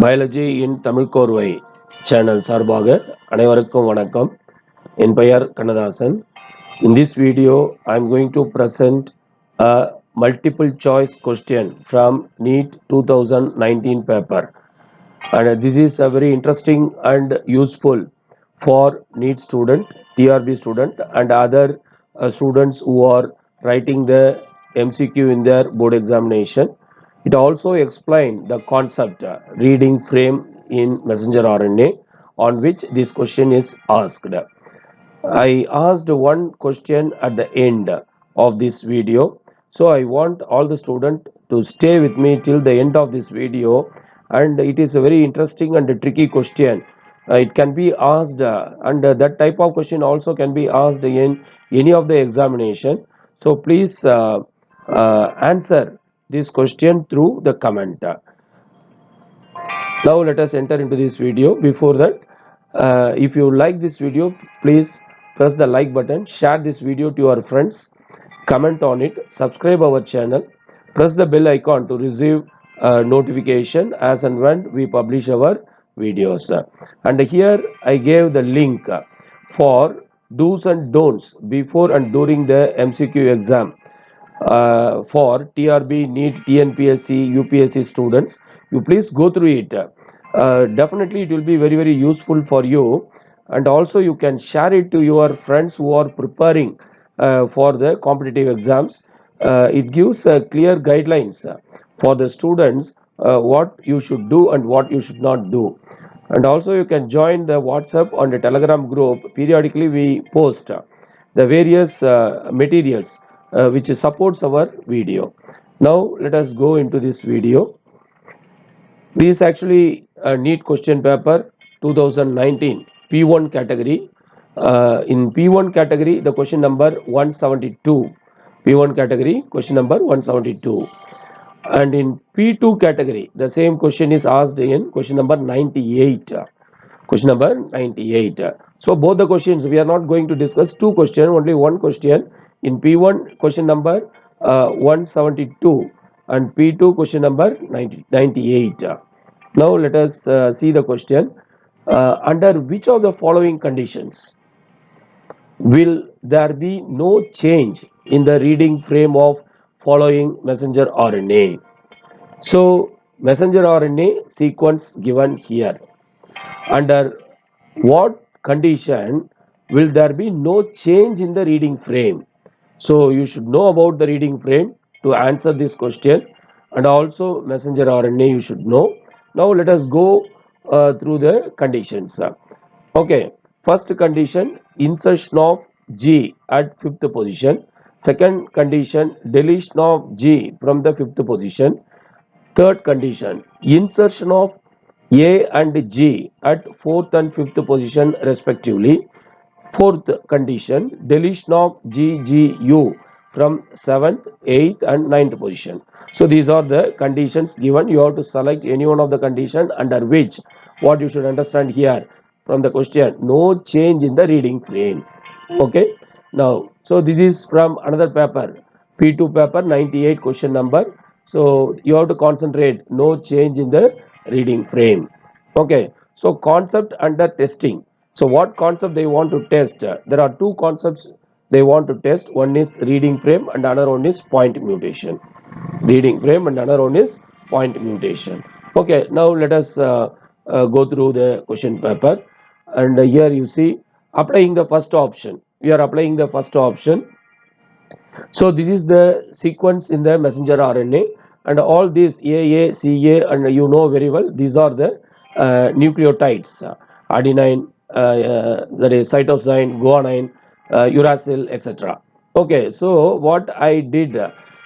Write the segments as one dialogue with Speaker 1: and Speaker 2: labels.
Speaker 1: Biology இன் தமிழ் கோர்வை channel சார்பாக அனைவருக்கும் வணக்கம். என் பெயர் Kannadasan. In this video, I am going to present a multiple choice question from NEET 2019 paper. And this is a very interesting and useful for NEET student, TRB student and other students who are writing the MCQ in their board examination. It also explains the concept reading frame in messenger RNA on which this question is asked. I asked one question at the end of this video, so I want all the students to stay with me till the end of this video, and it is a very interesting and tricky question. It can be asked and that type of question also can be asked in any of the examination. So please answer this question through the comment. Now let us enter into this video. Before that, if you like this video, please press the like button, share this video to your friends, comment on it, subscribe our channel, press the bell icon to receive notification as and when we publish our videos. And here I gave the link for do's and don'ts before and during the MCQ exam for TRB, NEET, TNPSC, UPSC students. You please go through it. Definitely it will be very useful for you, and also you can share it to your friends who are preparing for the competitive exams. It gives clear guidelines for the students what you should do and what you should not do. And also you can join the WhatsApp and the Telegram group. Periodically we post the various materials which supports our video. Now let us go into this video. This is actually a NEET question paper 2019 P1 category. In P1 category, the question number 172. P1 category, question number 172. And in P2 category, the same question is asked in question number 98. Question number 98. So both the questions, we are not going to discuss two questions, only one question. In P1, question number 172 and P2, question number 98. Now let us see the question. Under which of the following conditions will there be no change in the reading frame of following messenger RNA? So messenger RNA sequence given here. Under what condition will there be no change in the reading frame? So you should know about the reading frame to answer this question, and also messenger RNA you should know. Now let us go through the conditions. Okay, first condition, insertion of G at fifth position. Second condition, deletion of G from the fifth position. Third condition, insertion of A and G at fourth and fifth position respectively. Fourth condition, deletion of G, G, U from 7th, 8th and 9th position. So these are the conditions given. You have to select any one of the condition under which, what you should understand here from the question, no change in the reading frame. Okay. Now, so this is from another paper, P2 paper 98 question number. So you have to concentrate, no change in the reading frame. Okay. So concept under testing. So what concept they want to test? There are two concepts they want to test. One is reading frame and another one is point mutation. Reading frame and another one is point mutation. Okay, now let us go through the question paper. And here you see applying the first option. We are applying the first option. So this is the sequence in the messenger RNA, and all these AA, CA, and you know very well these are the nucleotides, adenine, that is cytosine, guanine, uracil, etc. Okay, so what I did,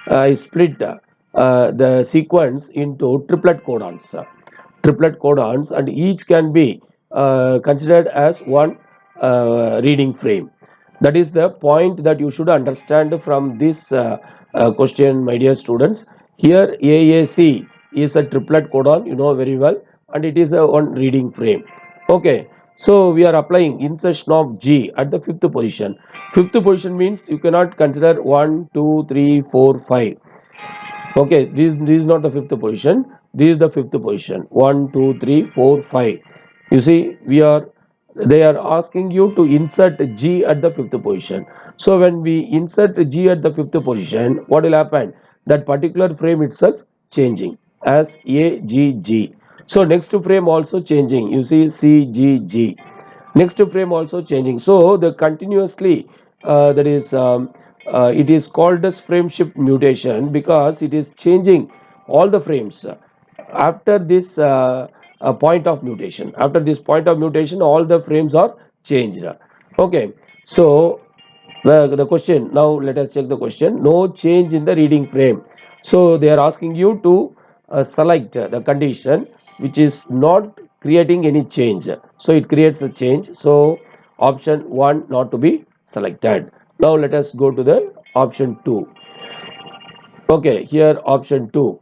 Speaker 1: I split the sequence into triplet codons. And each can be considered as one reading frame. That is the point that you should understand from this question, my dear students. Here AAC is a triplet codon, you know very well, and it is a one reading frame. Okay, so we are applying insertion of G at the fifth position. Fifth position means you cannot consider 1, 2, 3, 4, 5. Okay, this is not the fifth position. this is the fifth position. 1, 2, 3, 4, 5. You see, they are asking you to insert G at the fifth position. So when we insert G at the fifth position, what will happen? That particular frame itself changing as AGG. So next frame also changing. You see CGG. Next frame also changing. So the continuously that is it is called as frame shift mutation because it is changing all the frames after this point of mutation. After this point of mutation, all the frames are changed. Okay, so the question, now let us check the question. No change in the reading frame. So they are asking you to select the condition which is not creating any change. So it creates a change. So option 1 not to be selected. Now let us go to the option 2. Okay, here option 2.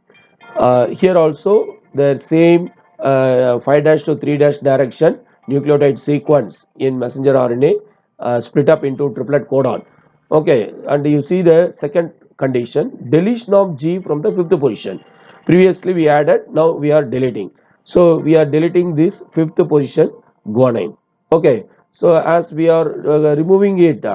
Speaker 1: Here also the same 5 dash to 3 dash direction nucleotide sequence in messenger RNA split up into triplet codon. Okay, and you see the second condition, deletion of G from the fifth position. Previously we added, now we are deleting. So we are deleting this fifth position guanine. Okay, so as we are removing it,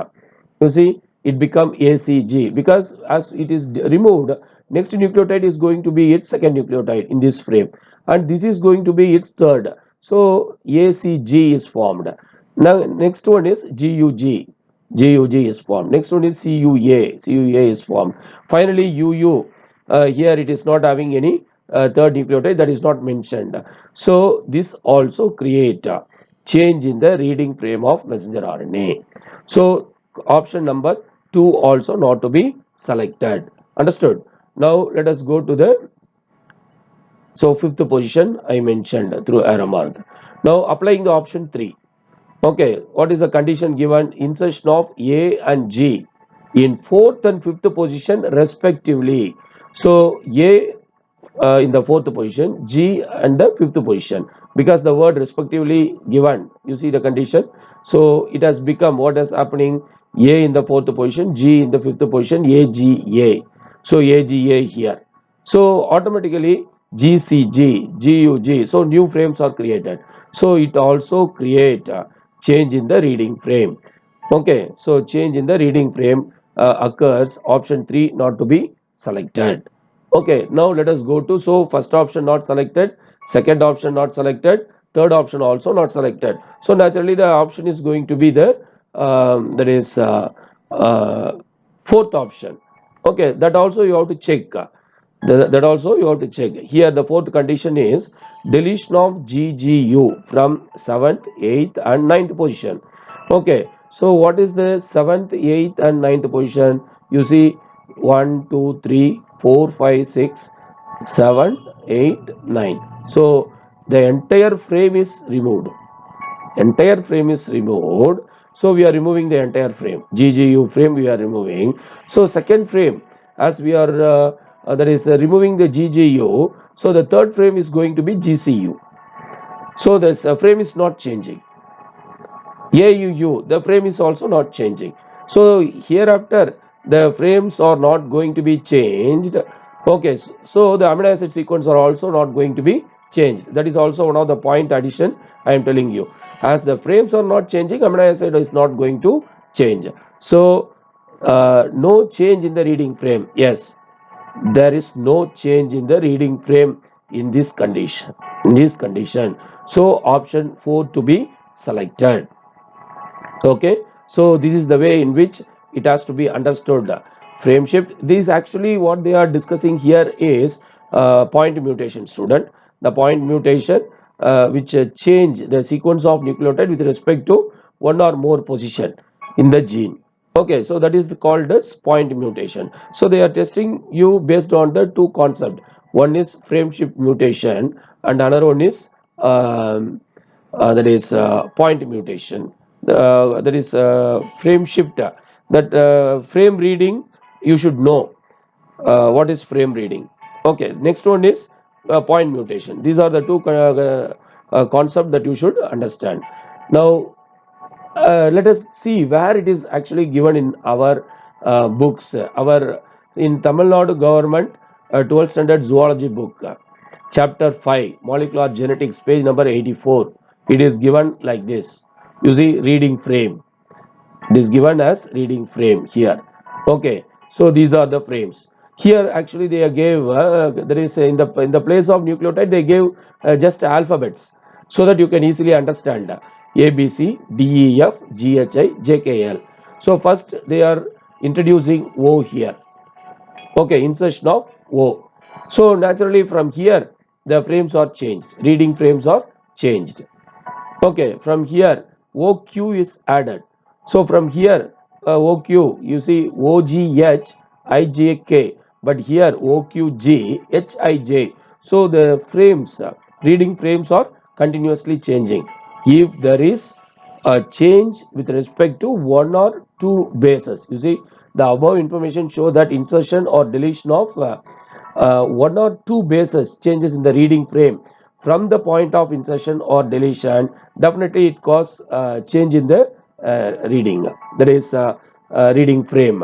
Speaker 1: you see it become ACG because as it is removed, next nucleotide is going to be its second nucleotide in this frame, and this is going to be its third. So ACG is formed. Now next one is GUG. GUG is formed. Next one is CUA. CUA is formed. Finally UU. Here it is not having any third nucleotide, that is not mentioned. So this also create change in the reading frame of messenger RNA. So option number 2 also not to be selected. Understood? Now let us go to the fifth position I mentioned through arrow mark. Now applying the option 3. Okay, what is the condition given? Insertion of A and G in fourth and fifth position respectively. So A in the fourth position, G and the fifth position, because the word respectively given, you see the condition. So it has become, what is happening? A in the fourth position, G in the fifth position, AGA. So AGA here. So automatically GCG, GUG. So new frames are created. So it also create a change in the reading frame. Okay, so change in the reading frame occurs. Option 3 not to be selected. Okay, now let us go to, so first option not selected, second option not selected, third option also not selected. So naturally the option is going to be the that is fourth option. Okay, that also you have to check. That also you have to check. Here the fourth condition is deletion of GGU from 7th, 8th and 9th position. Okay, so what is the 7th, 8th and 9th position? You see 1, 2, 3, 4, 5, 6, 7, 8, 9. So the entire frame is removed. Entire frame is removed. So we are removing the entire frame. GGU frame we are removing. So second frame, as we are that is removing the GGU. So the third frame is going to be GCU. So this frame is not changing. AUU, the frame is also not changing. So hereafter the frames are not going to be changed. Okay, so the amino acid sequence are also not going to be changed. That is also one of the point addition I am telling you. As the frames are not changing, amino acid is not going to change. So no change in the reading frame. Yes, there is no change in the reading frame in this condition. In this condition, so option 4 to be selected. Okay, so this is the way in which it has to be understood. Frame shift, this actually what they are discussing here is point mutation, student. The point mutation which change the sequence of nucleotide with respect to one or more position in the gene. Okay, so that is called as point mutation. So they are testing you based on the two concept. One is frame shift mutation and another one is that is point mutation. That is frame shift. That frame reading, you should know what is frame reading. Okay, next one is point mutation. These are the two concepts that you should understand. Now let us see where it is actually given in our books. Our in Tamil Nadu government 12th standard zoology book. chapter 5, molecular genetics, page number 84. It is given like this. You see, reading frame. It is given as reading frame here. Okay, so these are the frames. Here actually they gave there is in the place of nucleotide they gave just alphabets so that you can easily understand A B C D E F G H I J K L. So first they are introducing O here. Okay, insertion of O. So naturally from here the frames are changed. Reading frames are changed. Okay, from here OQ is added. So from here OQ you see OGH IJK, but here OQG HIJ. So the frames, reading frames are continuously changing. If there is a change with respect to one or two bases, you see the above information show that insertion or deletion of one or two bases changes in the reading frame from the point of insertion or deletion, definitely it causes change in the reading, that is reading frame.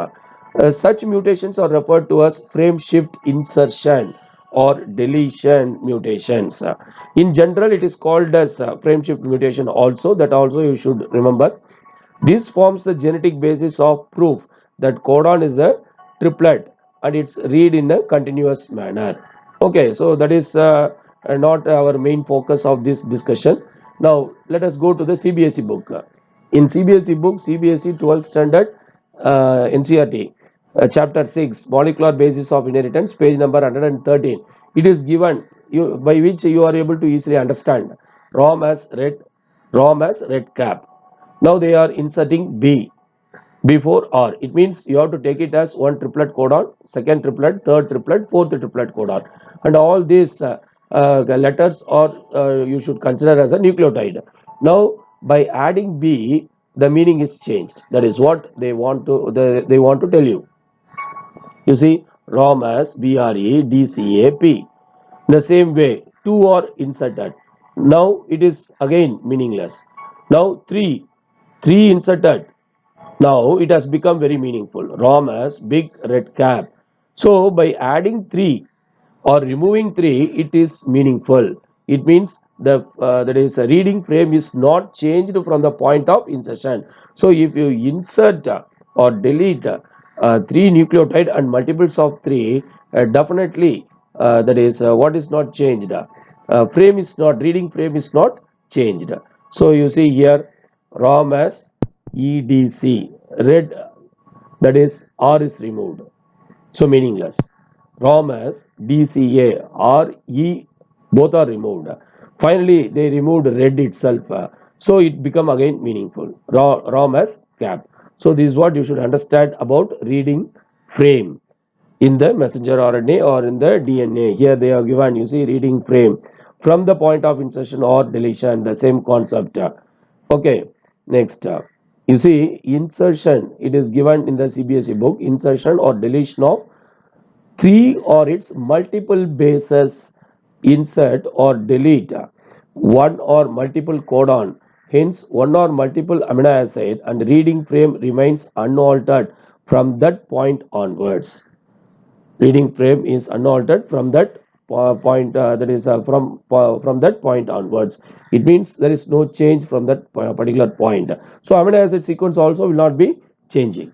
Speaker 1: Such mutations are referred to as frame shift insertion or deletion mutations. In general it is called as frame shift mutation also, that also you should remember. This forms the genetic basis of proof that codon is a triplet and it's read in a continuous manner. Okay, so that is not our main focus of this discussion. Now let us go to the CBSE book. In CBSE book, CBSE 12th standard NCRT, chapter 6, molecular basis of inheritance, page number 113. It is given by which you are able to easily understand ROM as red cap. Now they are inserting B before R. It means you have to take it as one triplet codon, second triplet, third triplet, fourth triplet codon, and all these letters are you should consider as a nucleotide. Now by adding B, the meaning is changed. That is what they want to they want to tell you. You see, ROM as BREDCAP. The same way, two are inserted. Now it is again meaningless. Now three inserted. Now it has become very meaningful. ROM has big red cap. So by adding 3 or removing 3, it is meaningful. It means the that is a reading frame is not changed from the point of insertion. So if you insert or delete 3 nucleotide and multiples of 3, definitely that is what is not changed. Frame is not, reading frame is not changed. So you see here ROM as EDC, red, that is R is removed, so meaningless. ROM as DCA, R, E, both are removed. Finally they removed red itself, so it become again meaningful. ROM as cap. So this is what you should understand about reading frame in the messenger RNA or in the DNA. Here they are given, you see, reading frame from the point of insertion or deletion, the same concept. Okay, next. You see, insertion, it is given in the CBSE book, insertion or deletion of 3 or its multiple bases, insert or delete one or multiple codon, hence one or multiple amino acid, and reading frame remains unaltered from that point onwards. Reading frame is unaltered from that point, that is from that point onwards. It means there is no change from that particular point. So amino acid sequence also will not be changing.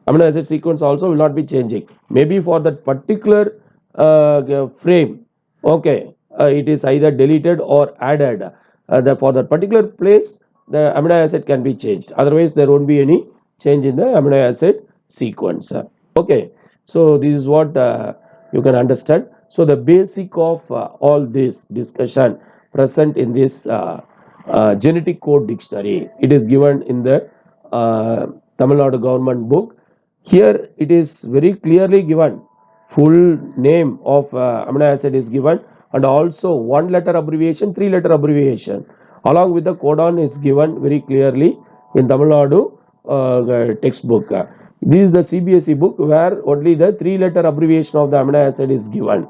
Speaker 1: Amino acid sequence also will not be changing. Maybe for that particular frame, okay, it is either deleted or added. For that particular place, the amino acid can be changed. Otherwise, there won't be any change in the amino acid sequence. Okay, so this is what you can understand. So the basic of all this discussion present in this genetic code dictionary. It is given in the Tamil Nadu government book. Here it is very clearly given. Full name of amino acid is given, and also one letter abbreviation, three letter abbreviation, along with the codon is given very clearly in Tamil Nadu textbook. This is the CBSE book where only the three letter abbreviation of the amino acid is given.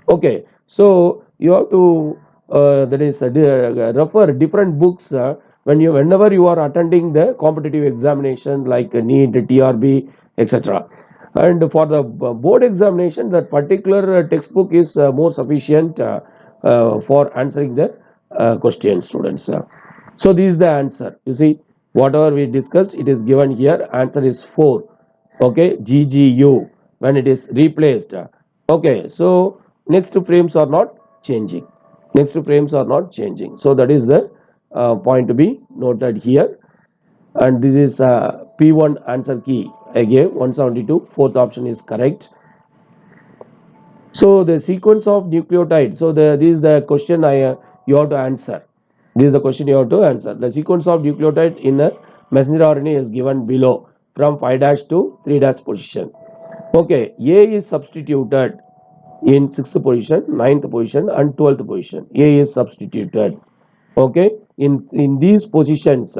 Speaker 1: Okay, so you have to that is refer different books whenever you are attending the competitive examination like NEET, TRB, etc. And for the board examination, that particular textbook is more sufficient for answering the question, students. So this is the answer. You see, whatever we discussed, it is given here. Answer is 4. Okay, GGU when it is replaced. Okay, so next frames are not changing. Next frames are not changing. So that is the point to be noted here. And this is P1 answer key. Again, 172. Fourth option is correct. So the sequence of nucleotide. So this is the question you have to answer. This is the question you have to answer. The sequence of nucleotide in a messenger RNA is given below from 5' to 3' position. Okay, A is substituted in 6th position, 9th position and 12th position. A is substituted. Okay, in these positions,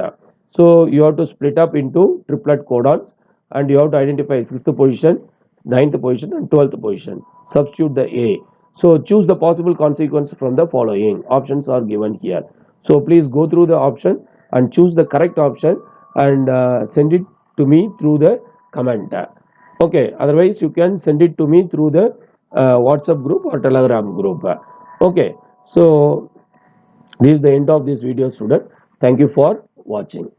Speaker 1: so you have to split up into triplet codons and you have to identify 6th position, 9th position and 12th position. Substitute the A. So choose the possible consequence from the following. Options are given here. So please go through the option and choose the correct option and send it to me through the comment. Okay, otherwise you can send it to me through the WhatsApp group or Telegram group. Okay, so this is the end of this video, student. Thank you for watching.